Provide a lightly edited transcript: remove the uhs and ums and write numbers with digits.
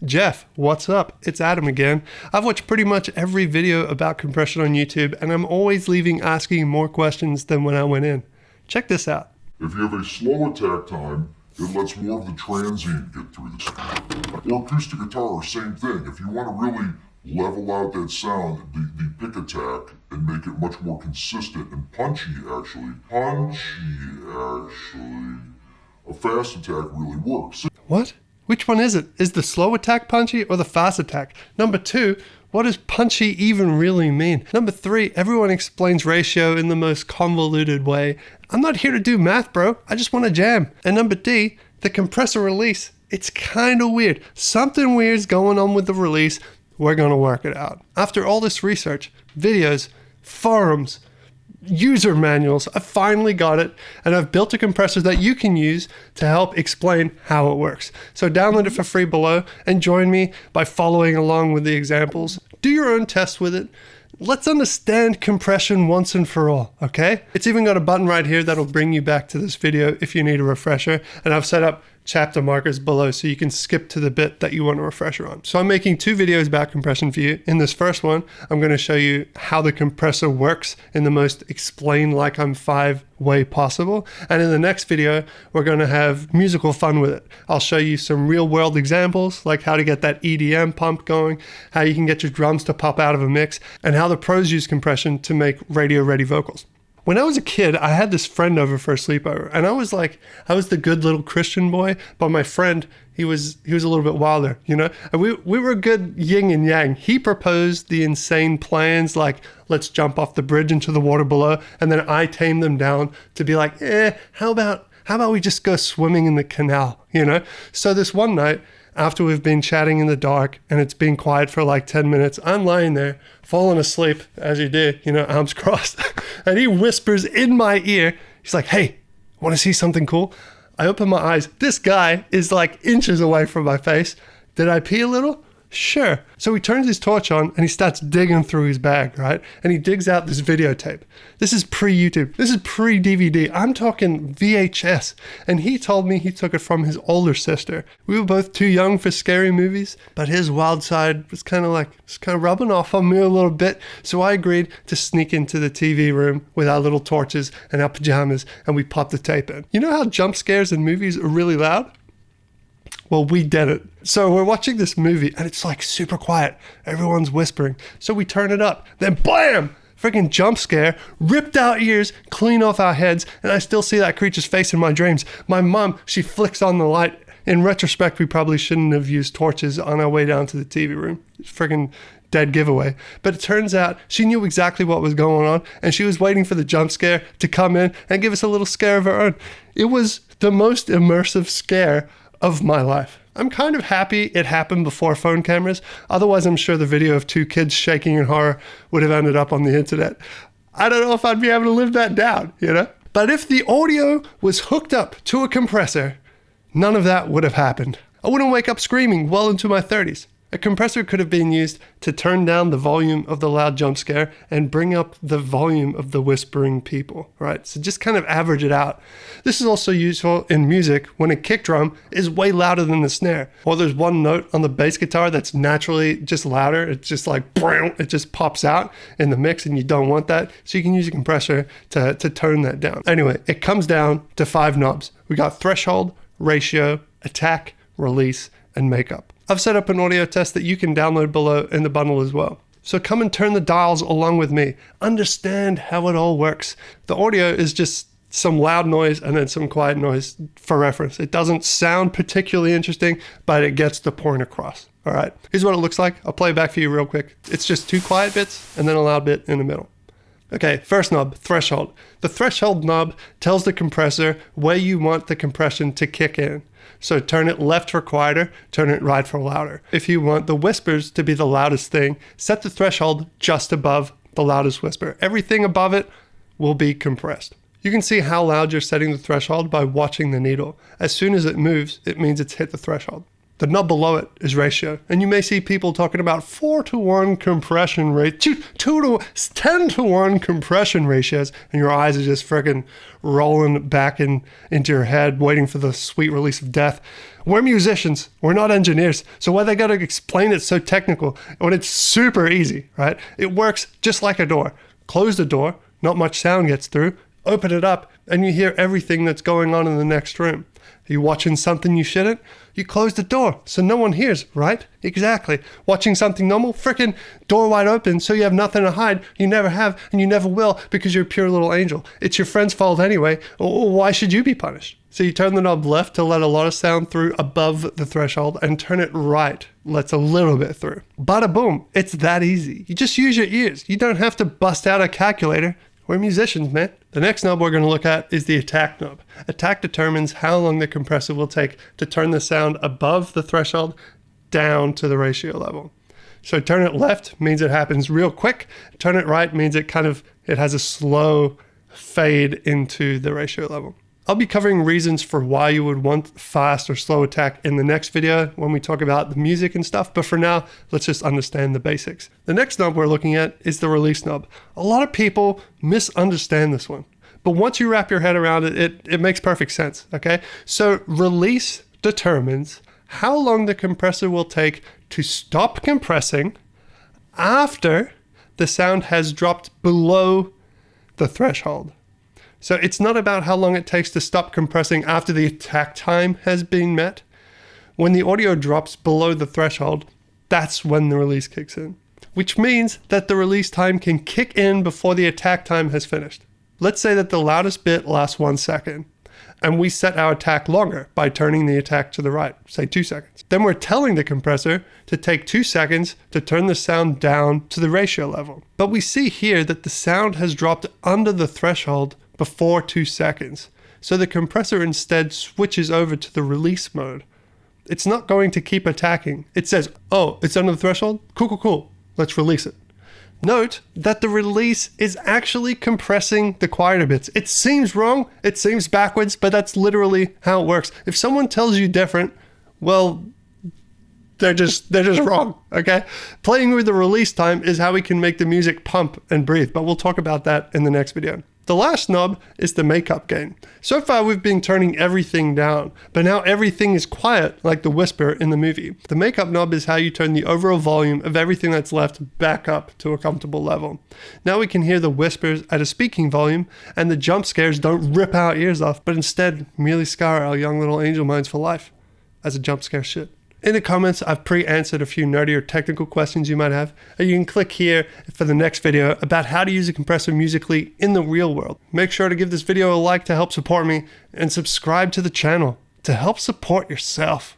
Jeff, what's up? It's Adam again. I've watched pretty much every video about compression on YouTube, and I'm always leaving asking more questions than when I went in. Check this out. If you have a slow attack time, it lets more of the transient get through the sound. Or acoustic guitar, same thing. If you want to really level out that sound, the pick attack, and make it much more consistent and punchy, a fast attack really works. What? Which one is it? Is the slow attack punchy or the fast attack? Number 2, what does punchy even really mean? Number 3, everyone explains ratio in the most convoluted way. I'm not here to do math, bro. I just want to jam. And number D, the compressor release. It's kind of weird. Something weird's going on with the release. We're going to work it out. After all this research, videos, forums, user manuals, I finally got it, and I've built a compressor that you can use to help explain how it works. So download it for free below and join me by following along with the examples. Do your own test with it. Let's understand compression once and for all, okay? It's even got a button right here that'll bring you back to this video if you need a refresher, and I've set up chapter markers below so you can skip to the bit that you want a refresher on. So I'm making 2 videos about compression for you. In this first one, I'm going to show you how the compressor works in the most explain like I'm 5 way possible. And in the next video, we're going to have musical fun with it. I'll show you some real world examples, like how to get that EDM pump going, how you can get your drums to pop out of a mix, and how the pros use compression to make radio ready vocals. When I was a kid, I had this friend over for a sleepover, and I was the good little Christian boy, but my friend, he was a little bit wilder, you know? And we were a good yin and yang. He proposed the insane plans, like, let's jump off the bridge into the water below, and then I tamed them down to be like, how about we just go swimming in the canal, you know? So this one night, after we've been chatting in the dark and it's been quiet for like 10 minutes, I'm lying there, falling asleep, as you did, you know, arms crossed. And he whispers in my ear, he's like, hey, want to see something cool? I open my eyes. This guy is like inches away from my face. Did I pee a little? Sure. So he turns his torch on and he starts digging through his bag, right? And he digs out this videotape. This is pre-YouTube. This is pre-DVD. I'm talking VHS. And he told me he took it from his older sister. We were both too young for scary movies, but his wild side was kind of rubbing off on me a little bit. So I agreed to sneak into the TV room with our little torches and our pajamas, and we popped the tape in. You know how jump scares in movies are really loud? Well, we did it. So we're watching this movie and it's like super quiet. Everyone's whispering. So we turn it up. Then blam! Freaking jump scare, ripped out ears, clean off our heads, and I still see that creature's face in my dreams. My mom, she flicks on the light. In retrospect, we probably shouldn't have used torches on our way down to the TV room. Freaking dead giveaway. But it turns out she knew exactly what was going on, and she was waiting for the jump scare to come in and give us a little scare of her own. It was the most immersive scare of my life. I'm kind of happy it happened before phone cameras. Otherwise, I'm sure the video of 2 kids shaking in horror would have ended up on the internet. I don't know if I'd be able to live that down, you know? But if the audio was hooked up to a compressor, none of that would have happened. I wouldn't wake up screaming well into my 30s. A compressor could have been used to turn down the volume of the loud jump scare and bring up the volume of the whispering people, right? So just kind of average it out. This is also useful in music when a kick drum is way louder than the snare, or there's one note on the bass guitar that's naturally just louder. It's just like, it just pops out in the mix and you don't want that. So you can use a compressor to tone that down. Anyway, it comes down to 5 knobs. We got threshold, ratio, attack, release, and makeup. I've set up an audio test that you can download below in the bundle as well. So come and turn the dials along with me. Understand how it all works. The audio is just some loud noise and then some quiet noise for reference. It doesn't sound particularly interesting, but it gets the point across. All right, here's what it looks like. I'll play it back for you real quick. It's just 2 quiet bits and then a loud bit in the middle. Okay, first knob, threshold. The threshold knob tells the compressor where you want the compression to kick in. So turn it left for quieter, turn it right for louder. If you want the whispers to be the loudest thing, set the threshold just above the loudest whisper. Everything above it will be compressed. You can see how loud you're setting the threshold by watching the needle. As soon as it moves, it means it's hit the threshold. The knob below it is ratio. And you may see people talking about 4-to-1 compression rate, 10-to-1 compression ratios, and your eyes are just freaking rolling back into your head, waiting for the sweet release of death. We're musicians, we're not engineers. So why they gotta explain it so technical when it's super easy, right? It works just like a door. Close the door, not much sound gets through. Open it up, and you hear everything that's going on in the next room. Are you watching something you shouldn't? You close the door so no one hears, right? Exactly. Watching something normal? Frickin' door wide open so you have nothing to hide. You never have and you never will because you're a pure little angel. It's your friend's fault anyway. Why should you be punished? So you turn the knob left to let a lot of sound through above the threshold and turn it right, lets a little bit through. Bada boom. It's that easy. You just use your ears. You don't have to bust out a calculator. We're musicians, man. The next knob we're going to look at is the attack knob. Attack determines how long the compressor will take to turn the sound above the threshold down to the ratio level. So turn it left means it happens real quick. Turn it right means it has a slow fade into the ratio level. I'll be covering reasons for why you would want fast or slow attack in the next video when we talk about the music and stuff, but for now, let's just understand the basics. The next knob we're looking at is the release knob. A lot of people misunderstand this one, but once you wrap your head around it, it makes perfect sense, okay? So release determines how long the compressor will take to stop compressing after the sound has dropped below the threshold. So it's not about how long it takes to stop compressing after the attack time has been met. When the audio drops below the threshold, that's when the release kicks in, which means that the release time can kick in before the attack time has finished. Let's say that the loudest bit lasts 1 second, and we set our attack longer by turning the attack to the right, say 2 seconds. Then we're telling the compressor to take 2 seconds to turn the sound down to the ratio level. But we see here that the sound has dropped under the threshold before 2 seconds. So the compressor instead switches over to the release mode. It's not going to keep attacking. It says, oh, it's under the threshold? Cool. Let's release it. Note that the release is actually compressing the quieter bits. It seems wrong, it seems backwards, but that's literally how it works. If someone tells you different, well, they're just wrong, okay? Playing with the release time is how we can make the music pump and breathe, but we'll talk about that in the next video. The last knob is the makeup gain. So far we've been turning everything down, but now everything is quiet like the whisper in the movie. The makeup knob is how you turn the overall volume of everything that's left back up to a comfortable level. Now we can hear the whispers at a speaking volume, and the jump scares don't rip our ears off, but instead merely scar our young little angel minds for life, as a jump scare should. In the comments, I've pre-answered a few nerdy or technical questions you might have, and you can click here for the next video about how to use a compressor musically in the real world. Make sure to give this video a like to help support me, and subscribe to the channel to help support yourself.